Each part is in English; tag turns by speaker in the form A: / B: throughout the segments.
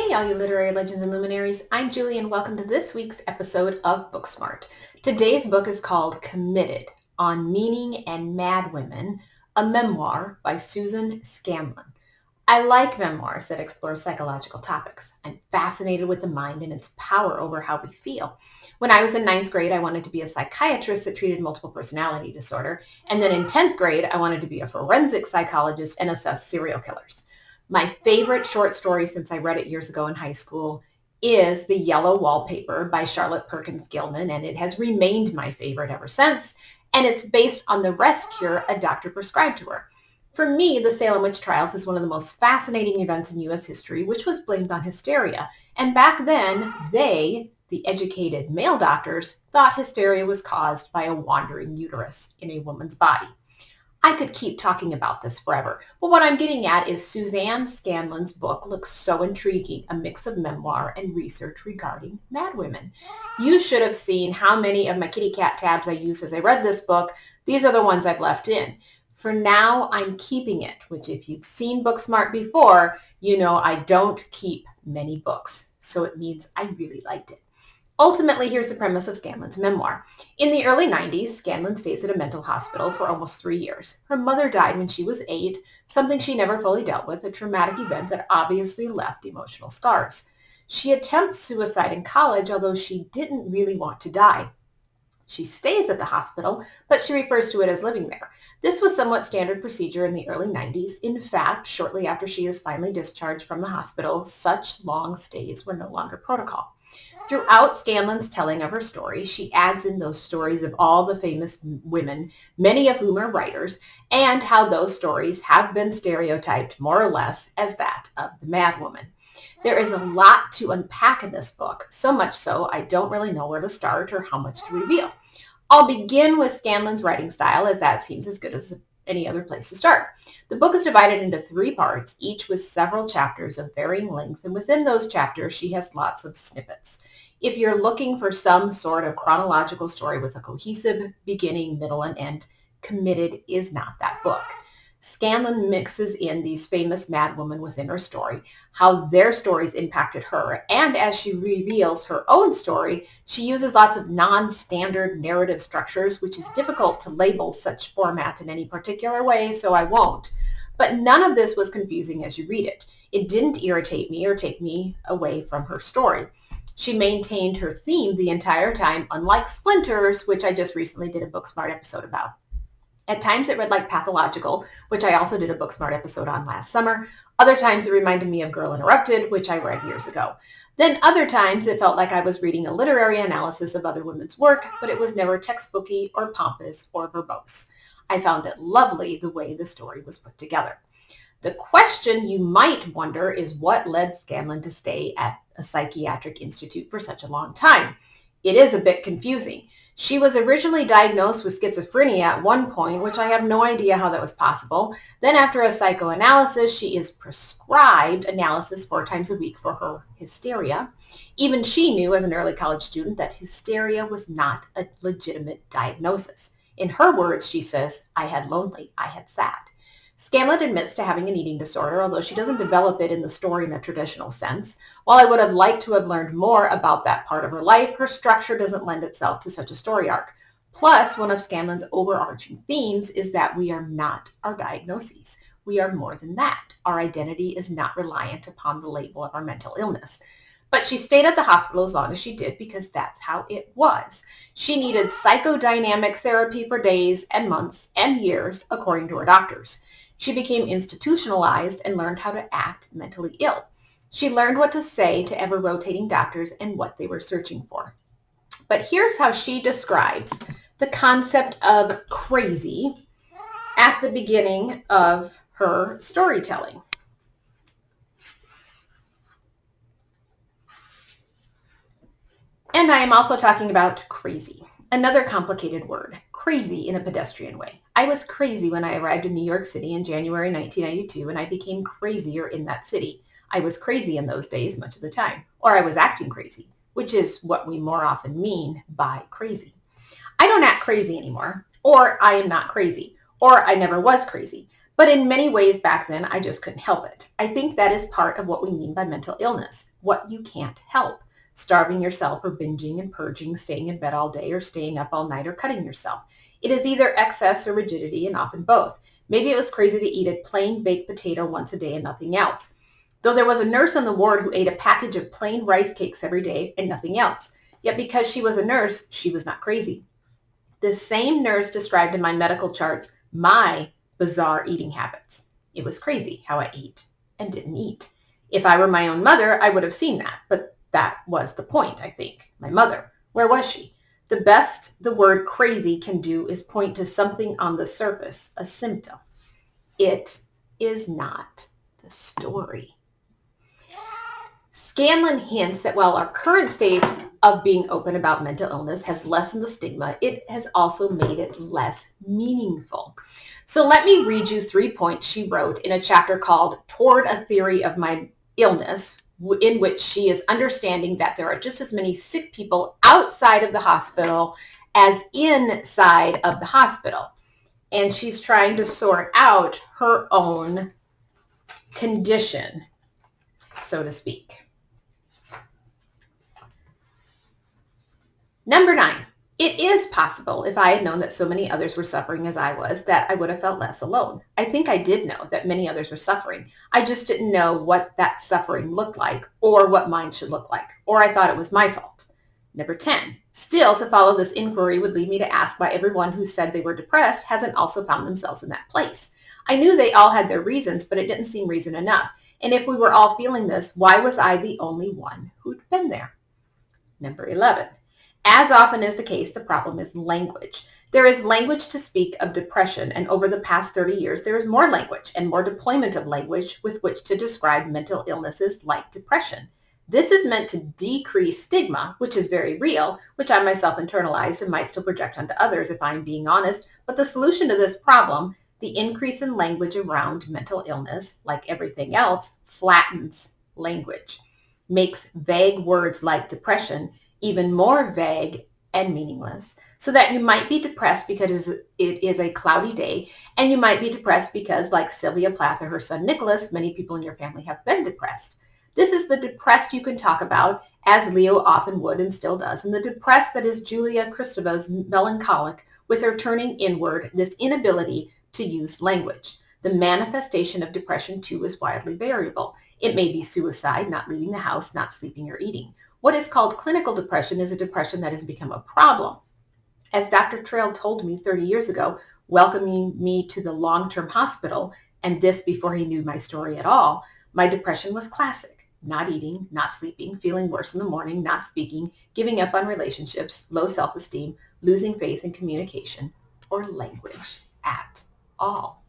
A: Hey, all you literary legends and luminaries. I'm Julie, and welcome to this week's episode of Booksmart. Today's book is called Committed: On Meaning and Mad Women, a memoir by Susan Scanlan. I like memoirs that explore psychological topics. I'm fascinated with the mind and its power over how we feel. When I was in ninth grade, I wanted to be a psychiatrist that treated multiple personality disorder. And then in 10th grade, I wanted to be a forensic psychologist and assess serial killers. My favorite short story since I read it years ago in high school is The Yellow Wallpaper by Charlotte Perkins Gilman, and it has remained my favorite ever since. And it's based on the rest cure a doctor prescribed to her. For me, the Salem witch trials is one of the most fascinating events in U.S. history, which was blamed on hysteria. And back then, they, the educated male doctors, thought hysteria was caused by a wandering uterus in a woman's body. I could keep talking about this forever, but what I'm getting at is Susan Scanlan's book looks so intriguing, a mix of memoir and research regarding mad women. You should have seen how many of my kitty cat tabs I used as I read this book. These are the ones I've left in. For now, I'm keeping it, which if you've seen Booksmart before, you know I don't keep many books, so it means I really liked it. Ultimately, here's the premise of Scanlan's memoir. In the early 90s, Scanlan stays at a mental hospital for almost 3 years. Her mother died when she was 8, something she never fully dealt with, a traumatic event that obviously left emotional scars. She attempts suicide in college, although she didn't really want to die. She stays at the hospital, but she refers to it as living there. This was somewhat standard procedure in the early 90s. In fact, shortly after she is finally discharged from the hospital, such long stays were no longer protocol. Throughout Scanlan's telling of her story, she adds in those stories of all the famous women, many of whom are writers, and how those stories have been stereotyped more or less as that of the mad woman. There is a lot to unpack in this book, so much so I don't really know where to start or how much to reveal. I'll begin with Scanlan's writing style, as that seems as good as any other place to start. The book is divided into 3 parts, each with several chapters of varying length, and within those chapters she has lots of snippets. If you're looking for some sort of chronological story with a cohesive beginning, middle, and end, Committed is not that book. Scanlan mixes in these famous mad women within her story, how their stories impacted her, and as she reveals her own story, she uses lots of non-standard narrative structures, which is difficult to label such format in any particular way, so I won't. But none of this was confusing as you read it. It didn't irritate me or take me away from her story. She maintained her theme the entire time, unlike Splinters, which I just recently did a Booksmart episode about. At times it read like Pathological, which I also did a Booksmart episode on last summer. Other times it reminded me of Girl Interrupted, which I read years ago. Then other times it felt like I was reading a literary analysis of other women's work, but it was never textbooky or pompous or verbose. I found it lovely the way the story was put together. The question you might wonder is what led Scanlan to stay at a psychiatric institute for such a long time. It is a bit confusing. She was originally diagnosed with schizophrenia at one point, which I have no idea how that was possible. Then after a psychoanalysis, she is prescribed analysis 4 times a week for her hysteria. Even she knew as an early college student that hysteria was not a legitimate diagnosis. In her words, she says, "I had lonely, I had sad." Scanlan admits to having an eating disorder, although she doesn't develop it in the story in a traditional sense. While I would have liked to have learned more about that part of her life, her structure doesn't lend itself to such a story arc. Plus, one of Scanlan's overarching themes is that we are not our diagnoses. We are more than that. Our identity is not reliant upon the label of our mental illness. But she stayed at the hospital as long as she did because that's how it was. She needed psychodynamic therapy for days and months and years, according to her doctors. She became institutionalized and learned how to act mentally ill. She learned what to say to ever-rotating doctors and what they were searching for. But here's how she describes the concept of crazy at the beginning of her storytelling. And I am also talking about crazy, another complicated word, crazy in a pedestrian way. I was crazy when I arrived in New York City in January 1992, and I became crazier in that city. I was crazy in those days much of the time, or I was acting crazy, which is what we more often mean by crazy. I don't act crazy anymore, or I am not crazy, or I never was crazy. But in many ways back then, I just couldn't help it. I think that is part of what we mean by mental illness. what you can't help. Starving yourself or binging and purging, staying in bed all day or staying up all night or cutting yourself. It is either excess or rigidity and often both. Maybe it was crazy to eat a plain baked potato once a day and nothing else. Though there was a nurse on the ward who ate a package of plain rice cakes every day and nothing else. Yet because she was a nurse, she was not crazy. This same nurse described in my medical charts my bizarre eating habits. It was crazy how I ate and didn't eat. If I were my own mother, I would have seen that. But that was the point, I think. My mother. Where was she? The best the word crazy can do is point to something on the surface, a symptom. It is not the story. Scanlan hints that while our current state of being open about mental illness has lessened the stigma, it has also made it less meaningful. So let me read you 3 points she wrote in a chapter called Toward a Theory of My Illness, in which she is understanding that there are just as many sick people outside of the hospital as inside of the hospital. And she's trying to sort out her own condition, so to speak. Number 9, it is possible if I had known that so many others were suffering as I was, that I would have felt less alone. I think I did know that many others were suffering. I just didn't know what that suffering looked like or what mine should look like, or I thought it was my fault. Number 10, still to follow this inquiry would lead me to ask why everyone who said they were depressed hasn't also found themselves in that place. I knew they all had their reasons, but it didn't seem reason enough. And if we were all feeling this, why was I the only one who'd been there? Number 11. As often is the case, the problem is language. There is language to speak of depression, and over the past 30 years, there is more language and more deployment of language with which to describe mental illnesses like depression. This is meant to decrease stigma, which is very real, which I myself internalized and might still project onto others if I'm being honest. But the solution to this problem, the increase in language around mental illness, like everything else, flattens language, makes vague words like depression even more vague and meaningless, so that you might be depressed because it is a cloudy day, and you might be depressed because, like Sylvia Plath or her son Nicholas, many people in your family have been depressed. This is the depressed you can talk about, as Leo often would and still does, and the depressed that is Julia Kristova's melancholic, with her turning inward, this inability to use language. The manifestation of depression, too, is wildly variable. It may be suicide, not leaving the house, not sleeping or eating. What is called clinical depression is a depression that has become a problem. As Dr. Trail told me 30 years ago, welcoming me to the long-term hospital, and this before he knew my story at all, my depression was classic. Not eating, not sleeping, feeling worse in the morning, not speaking, giving up on relationships, low self-esteem, losing faith in communication or language at all.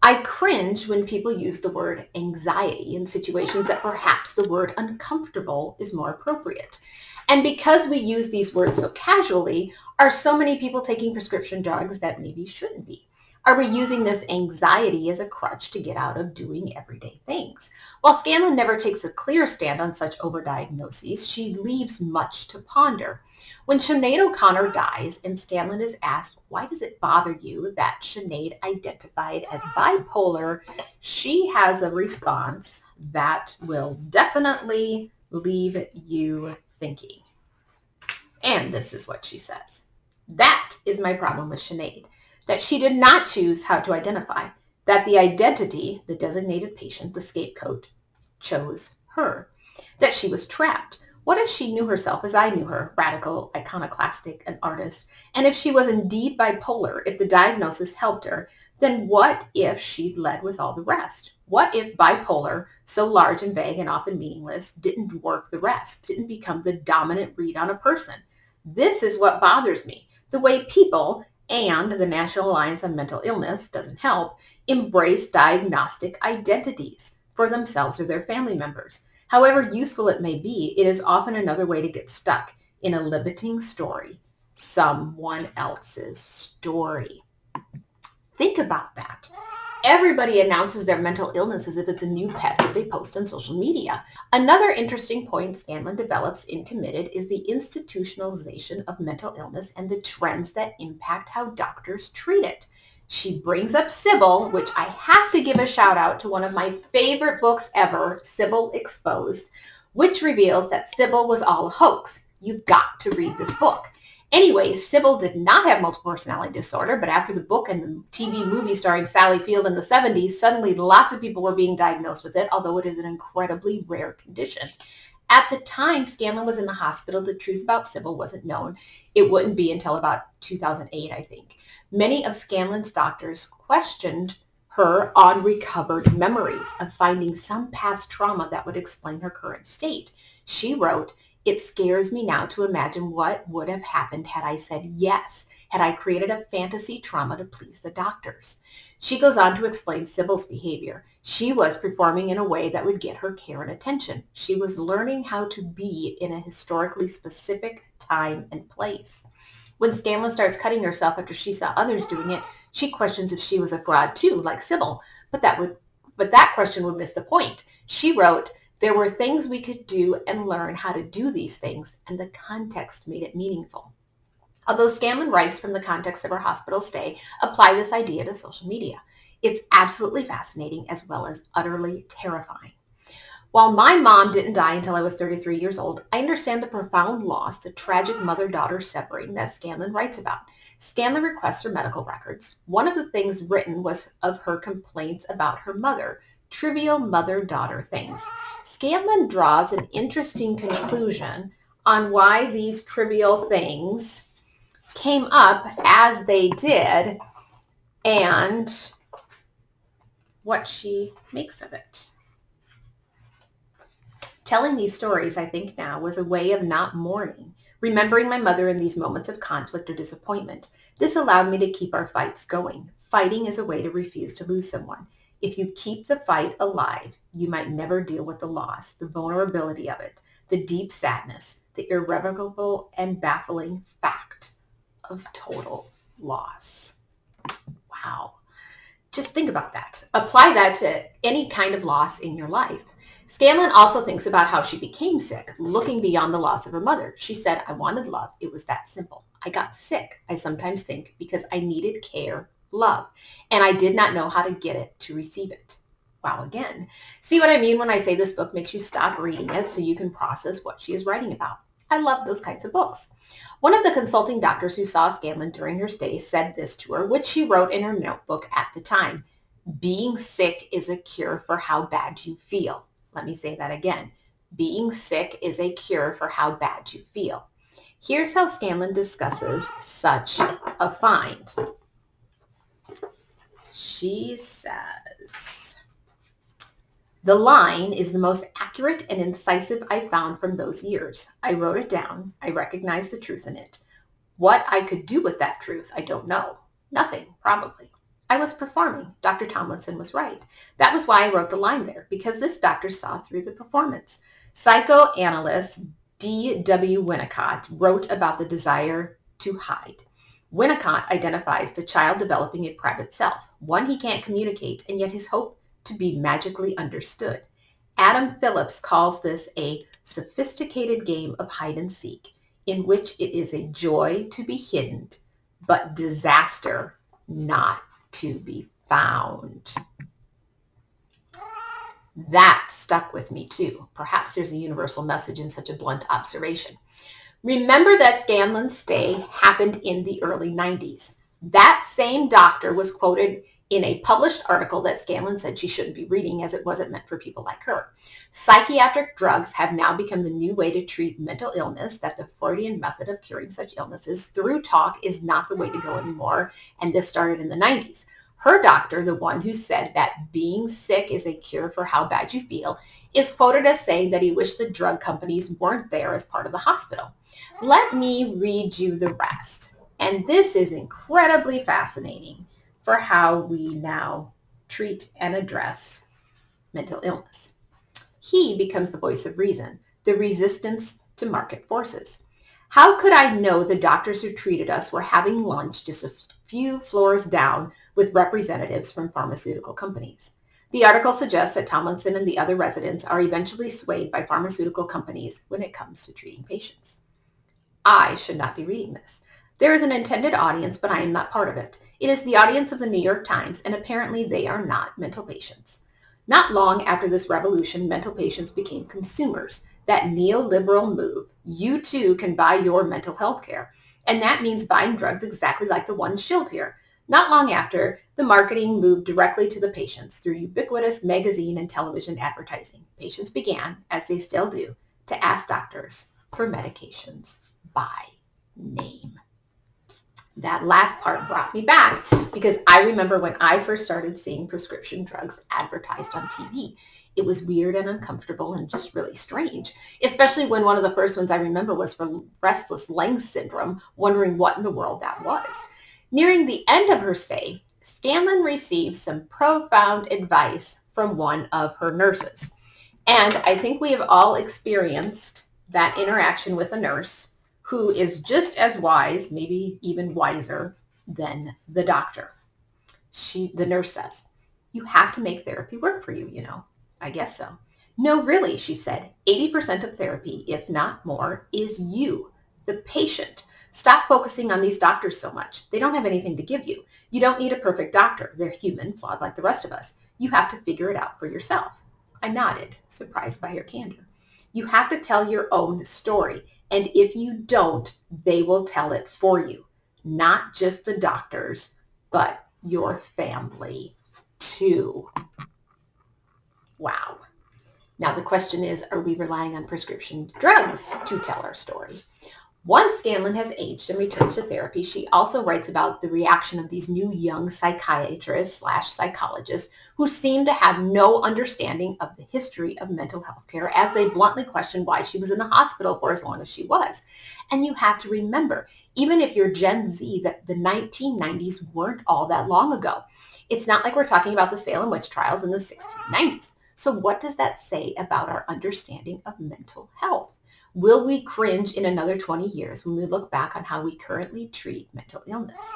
A: I cringe when people use the word anxiety in situations that perhaps the word uncomfortable is more appropriate. And because we use these words so casually, are so many people taking prescription drugs that maybe shouldn't be? Are we using this anxiety as a crutch to get out of doing everyday things? While Scanlan never takes a clear stand on such overdiagnoses, she leaves much to ponder. When Sinead O'Connor dies and Scanlan is asked, why does it bother you that Sinead identified as bipolar, she has a response that will definitely leave you thinking. And this is what she says. That is my problem with Sinead, that she did not choose how to identify, that the identity, the designated patient, the scapegoat, chose her, that she was trapped. What if she knew herself as I knew her, radical, iconoclastic, an artist? And if she was indeed bipolar, if the diagnosis helped her, then what if she'd led with all the rest? What if bipolar, so large and vague and often meaningless, didn't work the rest, didn't become the dominant read on a person? This is what bothers me. The way people, and the National Alliance on Mental Illness doesn't help, embrace diagnostic identities for themselves or their family members. However useful it may be, it is often another way to get stuck in a limiting story, someone else's story. Think about that. Everybody announces their mental illness as if it's a new pet that they post on social media. Another interesting point Scanlan develops in Committed is the institutionalization of mental illness and the trends that impact how doctors treat it. She brings up Sybil, which I have to give a shout out to one of my favorite books ever, Sybil Exposed, which reveals that Sybil was all a hoax. You've got to read this book. Anyway, Sybil did not have multiple personality disorder, but after the book and the TV movie starring Sally Field in the 70s, suddenly lots of people were being diagnosed with it, although it is an incredibly rare condition. At the time Scanlan was in the hospital, the truth about Sybil wasn't known. It wouldn't be until about 2008, I think. Many of Scanlan's doctors questioned her on recovered memories of finding some past trauma that would explain her current state. She wrote, "It scares me now to imagine what would have happened had I said yes, had I created a fantasy trauma to please the doctors." She goes on to explain Sybil's behavior. She was performing in a way that would get her care and attention. She was learning how to be in a historically specific time and place. When Scanlan starts cutting herself after she saw others doing it, she questions if she was a fraud too, like Sybil. But that question would miss the point. She wrote, "There were things we could do and learn how to do these things, and the context made it meaningful." Although Scanlan writes from the context of her hospital stay, apply this idea to social media. It's absolutely fascinating as well as utterly terrifying. While my mom didn't die until I was 33 years old, I understand the profound loss, the tragic mother-daughter severing that Scanlan writes about. Scanlan requests her medical records. One of the things written was of her complaints about her mother, trivial mother-daughter things. Scanlan draws an interesting conclusion on why these trivial things came up as they did and what she makes of it. Telling these stories, I think now, was a way of not mourning, remembering my mother in these moments of conflict or disappointment. This allowed me to keep our fights going. Fighting is a way to refuse to lose someone. If you keep the fight alive, you might never deal with the loss, the vulnerability of it, the deep sadness, the irrevocable and baffling fact of total loss. Wow. Just think about that. Apply that to any kind of loss in your life. Scanlan also thinks about how she became sick, looking beyond the loss of her mother. She said, "I wanted love. It was that simple. I got sick, I sometimes think, because I needed care, love, and I did not know how to get it to receive it." Wow, again. See what I mean when I say this book makes you stop reading it so you can process what she is writing about. I love those kinds of books. One of the consulting doctors who saw Scanlan during her stay said this to her, which she wrote in her notebook at the time. "Being sick is a cure for how bad you feel." Let me say that again. Being sick is a cure for how bad you feel. Here's how Scanlan discusses such a find. She says, "The line is the most accurate and incisive I found from those years. I wrote it down. I recognized the truth in it. What I could do with that truth, I don't know. Nothing, probably. I was performing. Dr. Tomlinson was right. That was why I wrote the line there, because this doctor saw through the performance." Psychoanalyst D.W. Winnicott wrote about the desire to hide. Winnicott identifies the child developing a private self, one he can't communicate, and yet his hope to be magically understood. Adam Phillips calls this a sophisticated game of hide and seek, in which it is a joy to be hidden, but disaster not to be found. That stuck with me too. Perhaps there's a universal message in such a blunt observation. Remember that Scanlan's stay happened in the early 90s. That same doctor was quoted in a published article that Scanlan said she shouldn't be reading as it wasn't meant for people like her. Psychiatric drugs have now become the new way to treat mental illness, that the Freudian method of curing such illnesses through talk is not the way to go anymore, and this started in the 90s. Her doctor, the one who said that being sick is a cure for how bad you feel, is quoted as saying that he wished the drug companies weren't there as part of the hospital. Let me read you the rest. And this is incredibly fascinating for how we now treat and address mental illness. He becomes the voice of reason, the resistance to market forces. "How could I know the doctors who treated us were having lunch just a few floors down with representatives from pharmaceutical companies?" The article suggests that Tomlinson and the other residents are eventually swayed by pharmaceutical companies when it comes to treating patients. I should not be reading this. There is an intended audience, but I am not part of it. It is the audience of the New York Times, and apparently they are not mental patients. Not long after this revolution, mental patients became consumers. That neoliberal move. You too can buy your mental health care. And that means buying drugs exactly like the ones shilled here. Not long after, the marketing moved directly to the patients through ubiquitous magazine and television advertising. Patients began, as they still do, to ask doctors for medications by name. That last part brought me back because I remember when I first started seeing prescription drugs advertised on TV. It was weird and uncomfortable and just really strange, especially when one of the first ones I remember was for restless leg syndrome, wondering what in the world that was. Nearing the end of her stay, Scanlan received some profound advice from one of her nurses. And I think we have all experienced that interaction with a nurse who is just as wise, maybe even wiser than the doctor. The nurse says, "You have to make therapy work for you, you know." "I guess so." "No, really," she said. 80% of therapy, if not more, is you, the patient. Stop focusing on these doctors so much. They don't have anything to give you. You don't need a perfect doctor. They're human, flawed like the rest of us. You have to figure it out for yourself." I nodded, surprised by her candor. "You have to tell your own story. And if you don't, they will tell it for you. Not just the doctors, but your family too." Wow. Now the question is, are we relying on prescription drugs to tell our story? Once Scanlan has aged and returns to therapy, she also writes about the reaction of these new young psychiatrists/psychologists who seem to have no understanding of the history of mental health care as they bluntly question why she was in the hospital for as long as she was. And you have to remember, even if you're Gen Z, that the 1990s weren't all that long ago. It's not like we're talking about the Salem witch trials in the 1690s. So what does that say about our understanding of mental health? Will we cringe in another 20 years when we look back on how we currently treat mental illness?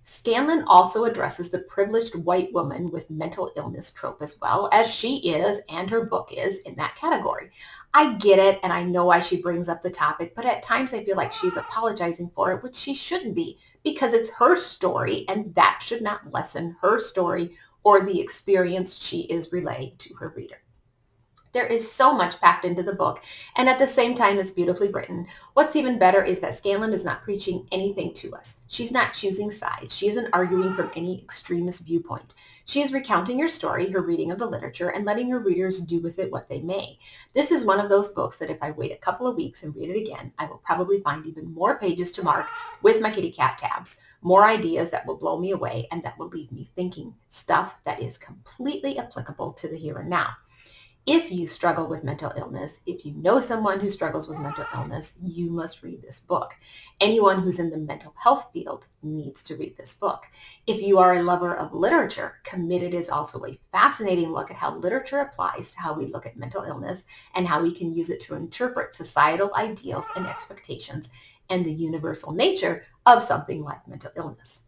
A: Scanlan also addresses the privileged white woman with mental illness trope as well, as she is, and her book is, in that category. I get it, and I know why she brings up the topic, but at times I feel like she's apologizing for it, which she shouldn't be, because it's her story, and that should not lessen her story or the experience she is relaying to her reader. There is so much packed into the book, and at the same time, it's beautifully written. What's even better is that Scanlan is not preaching anything to us. She's not choosing sides. She isn't arguing from any extremist viewpoint. She is recounting her story, her reading of the literature, and letting her readers do with it what they may. This is one of those books that if I wait a couple of weeks and read it again, I will probably find even more pages to mark with my kitty cat tabs, more ideas that will blow me away and that will leave me thinking, stuff that is completely applicable to the here and now. If you struggle with mental illness, if you know someone who struggles with mental illness, you must read this book. Anyone who's in the mental health field needs to read this book. If you are a lover of literature, Committed is also a fascinating look at how literature applies to how we look at mental illness and how we can use it to interpret societal ideals and expectations and the universal nature of something like mental illness.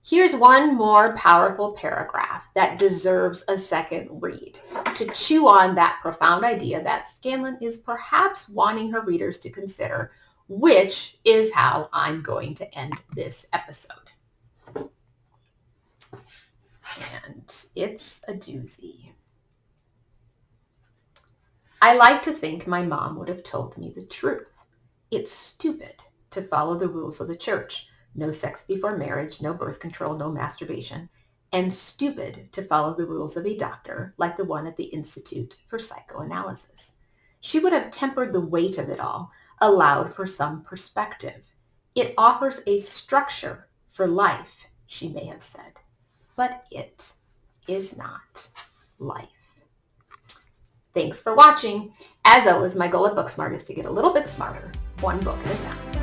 A: Here's one more powerful paragraph that deserves a second read to chew on that profound idea that Scanlan is perhaps wanting her readers to consider, which is how I'm going to end this episode. And it's a doozy. "I like to think my mom would have told me the truth. It's stupid to follow the rules of the church. No sex before marriage, no birth control, no masturbation, and stupid to follow the rules of a doctor like the one at the Institute for Psychoanalysis. She would have tempered the weight of it all, allowed for some perspective. It offers a structure for life, she may have said, but it is not life." Thanks for watching. As always, my goal at Booksmart is to get a little bit smarter, one book at a time.